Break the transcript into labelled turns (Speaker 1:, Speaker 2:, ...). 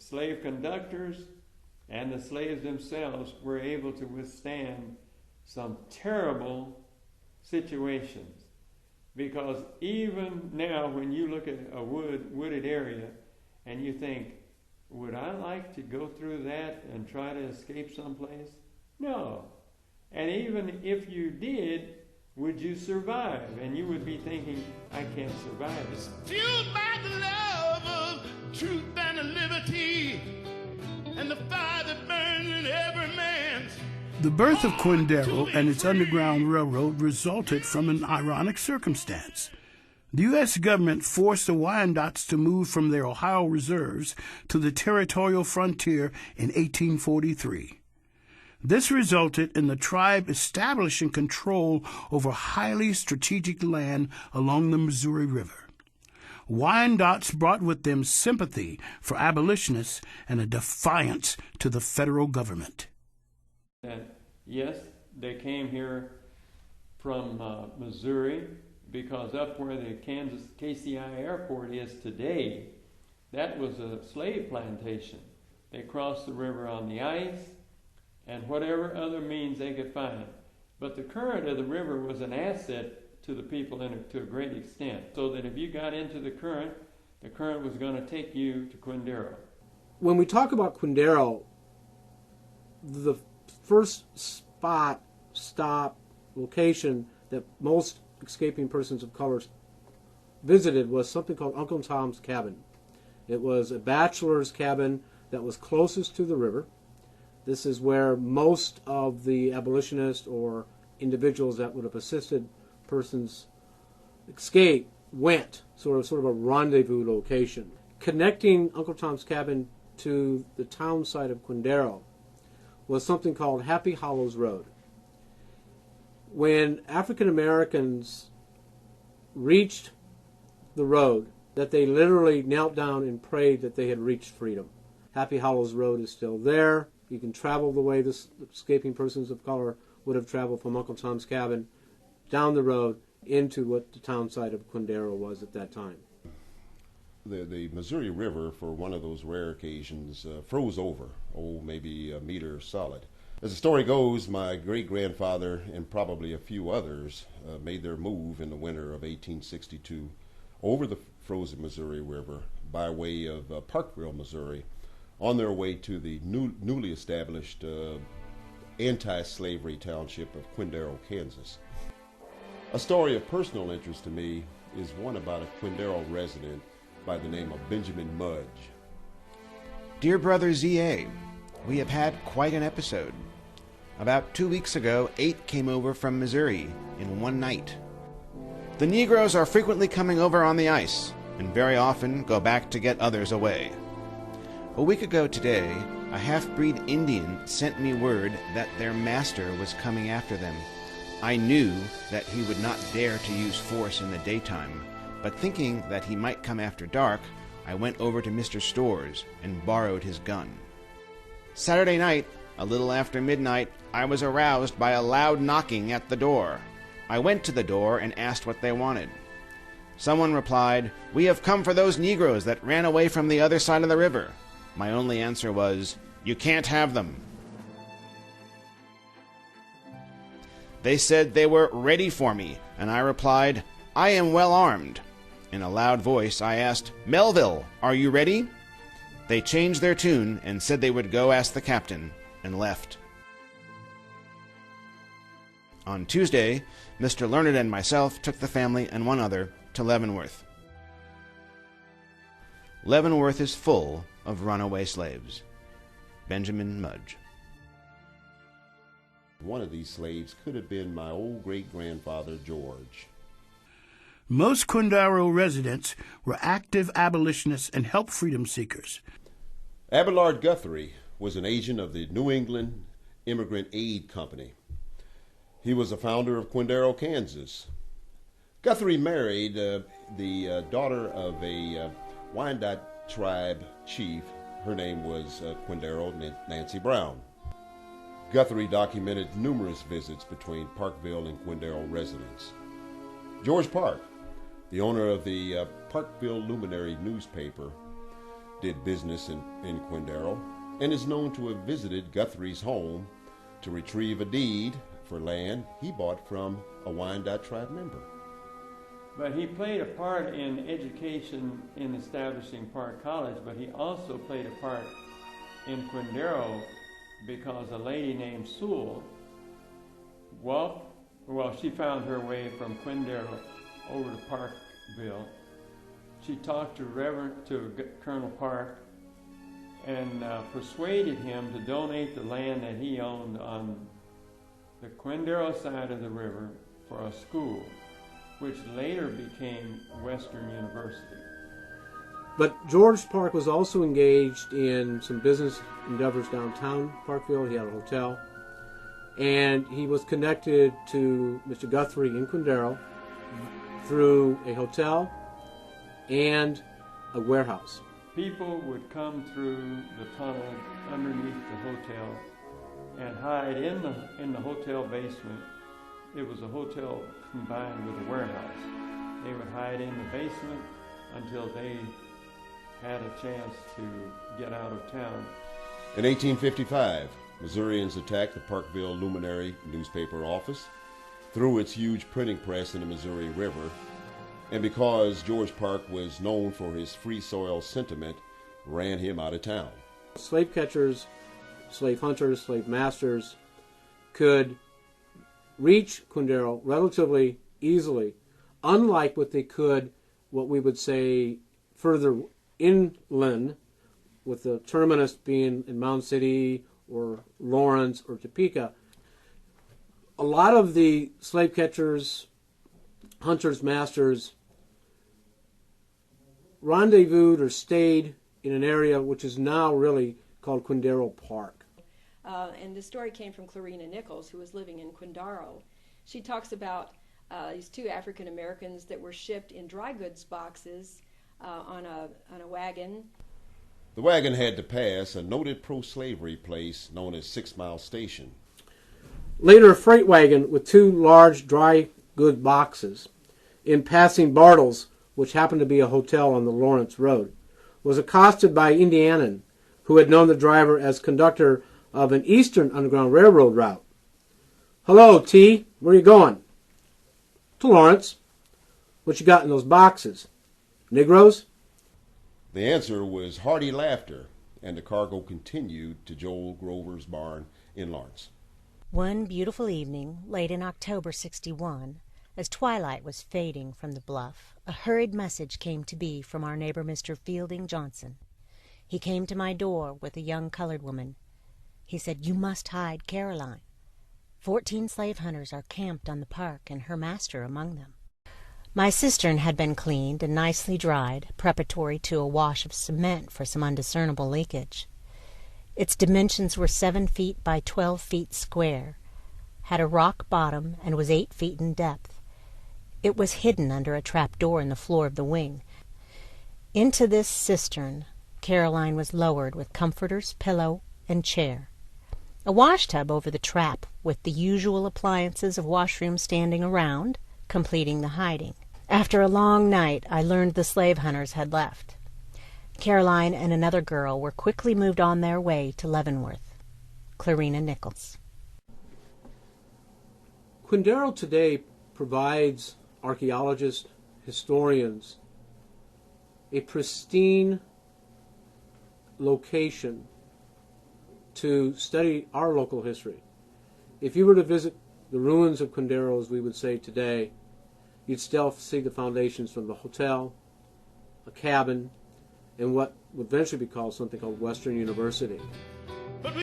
Speaker 1: slave conductors and the slaves themselves were able to withstand some terrible situations. Because even now, when you look at a wooded area and you think, would I like to go through that and try to escape someplace? No. And even if you did, would you survive? And you would be thinking, I can't survive it.
Speaker 2: Fueled by the love of truth and liberty, and the fire that burns in every man's.
Speaker 3: The birth of Quindaro and its Underground Railroad resulted from an ironic circumstance. The U.S. government forced the Wyandottes to move from their Ohio reserves to the territorial frontier in 1843. This resulted in the tribe establishing control over highly strategic land along the Missouri River. Wyandottes brought with them sympathy for abolitionists and a defiance to the federal government.
Speaker 1: Yes, they came here from Missouri, because up where the Kansas KCI airport is today, that was a slave plantation. They crossed the river on the ice and whatever other means they could find. But the current of the river was an asset to the people to a great extent, so that if you got into the current was going to take you to Quindaro.
Speaker 4: When we talk about Quindaro, the first stop, location that most escaping persons of color visited was something called Uncle Tom's Cabin. It was a bachelor's cabin that was closest to the river. This is where most of the abolitionists or individuals that would have assisted persons escape went, sort of a rendezvous location. Connecting Uncle Tom's Cabin to the town site of Quindaro was something called Happy Hollows Road. When African Americans reached the road, that they literally knelt down and prayed that they had reached freedom. Happy Hollows Road is still there. You can travel the way the escaping persons of color would have traveled from Uncle Tom's Cabin down the road into what the town site of Quindaro was at that time.
Speaker 5: The Missouri River, for one of those rare occasions, froze over, maybe a meter solid. As the story goes, my great-grandfather and probably a few others made their move in the winter of 1862 over the frozen Missouri River by way of Parkville, Missouri, on their way to the newly established anti-slavery township of Quindaro, Kansas. A story of personal interest to me is one about a Quindaro resident by the name of Benjamin Mudge.
Speaker 6: Dear Brother Z.A., we have had quite an episode. About 2 weeks ago, 8 came over from Missouri in one night. The Negroes are frequently coming over on the ice, and very often go back to get others away. A week ago today, a half-breed Indian sent me word that their master was coming after them. I knew that he would not dare to use force in the daytime, but thinking that he might come after dark, I went over to Mr. Storrs and borrowed his gun. Saturday night, a little after midnight, I was aroused by a loud knocking at the door. I went to the door and asked what they wanted. Someone replied, "We have come for those Negroes that ran away from the other side of the river." My only answer was, "You can't have them." They said they were ready for me, and I replied, "I am well armed." In a loud voice, I asked, "Melville, are you ready?" They changed their tune and said they would go ask the captain, and left. On Tuesday, Mr. Learned and myself took the family and one other to Leavenworth. Leavenworth is full of runaway slaves. Benjamin Mudge.
Speaker 5: One of these slaves could have been my old great-grandfather, George.
Speaker 3: Most Quindaro residents were active abolitionists and help freedom seekers.
Speaker 5: Abelard Guthrie was an agent of the New England Immigrant Aid Company. He was a founder of Quindaro, Kansas. Guthrie married the daughter of a Wyandotte tribe chief. Her name was Quindaro Nancy Brown. Guthrie documented numerous visits between Parkville and Quindaro residents. George Park, the owner of the Parkville Luminary newspaper, did business in Quindaro and is known to have visited Guthrie's home to retrieve a deed for land he bought from a Wyandotte tribe member.
Speaker 1: But he played a part in education in establishing Park College, but he also played a part in Quindaro because a lady named Sewell, she found her way from Quindaro over to Parkville. She talked to Colonel Park and persuaded him to donate the land that he owned on the Quindaro side of the river for a school, which later became Western University.
Speaker 4: But George Park was also engaged in some business endeavors downtown Parkville. He had a hotel. And he was connected to Mr. Guthrie in Quindaro through a hotel and a warehouse.
Speaker 1: People would come through the tunnel underneath the hotel and hide in the hotel basement. It was a hotel combined with a warehouse. They would hide in the basement until they had a chance to get out of town.
Speaker 5: In 1855, Missourians attacked the Parkville Luminary newspaper office, threw its huge printing press in the Missouri River, and because George Park was known for his free soil sentiment, ran him out of town.
Speaker 4: Slave catchers, slave hunters, slave masters could reach Quindaro relatively easily, unlike what we would say further inland, with the terminus being in Mound City or Lawrence or Topeka. A lot of the slave catchers, hunters, masters rendezvoused or stayed in an area which is now really called Quindaro Park.
Speaker 7: And the story came from Clarina Nichols, who was living in Quindaro. She talks about these two African Americans that were shipped in dry goods boxes on a wagon.
Speaker 5: The wagon had to pass a noted pro-slavery place known as 6 Mile Station.
Speaker 4: Later, a freight wagon with two large dry goods boxes, in passing Bartle's, which happened to be a hotel on the Lawrence Road, was accosted by an Indianan who had known the driver as conductor of an Eastern Underground Railroad route. "Hello, T. Where you going?" "To Lawrence." "What you got in those boxes? Negroes?"
Speaker 5: The answer was hearty laughter, and the cargo continued to Joel Grover's barn in Lawrence.
Speaker 8: One beautiful evening, late in October '61, as twilight was fading from the bluff, a hurried message came to me from our neighbor Mr. Fielding Johnson. He came to my door with a young colored woman. He said, "You must hide Caroline. 14 slave hunters are camped on the park, and her master among them." My cistern had been cleaned and nicely dried, preparatory to a wash of cement for some undiscernible leakage. Its dimensions were 7 feet by 12 feet square, had a rock bottom, and was 8 feet in depth. It was hidden under a trap door in the floor of the wing. Into this cistern Caroline was lowered with comforters, pillow, and chair. A washtub over the trap, with the usual appliances of washroom standing around, completing the hiding. After a long night, I learned the slave hunters had left. Caroline and another girl were quickly moved on their way to Leavenworth. Clarina Nichols.
Speaker 4: Quindaro today provides archaeologists, historians, a pristine location to study our local history. If you were to visit the ruins of Quindaro, as we would say today, you'd still see the foundations from the hotel, a cabin, and what would eventually be called something called Western University.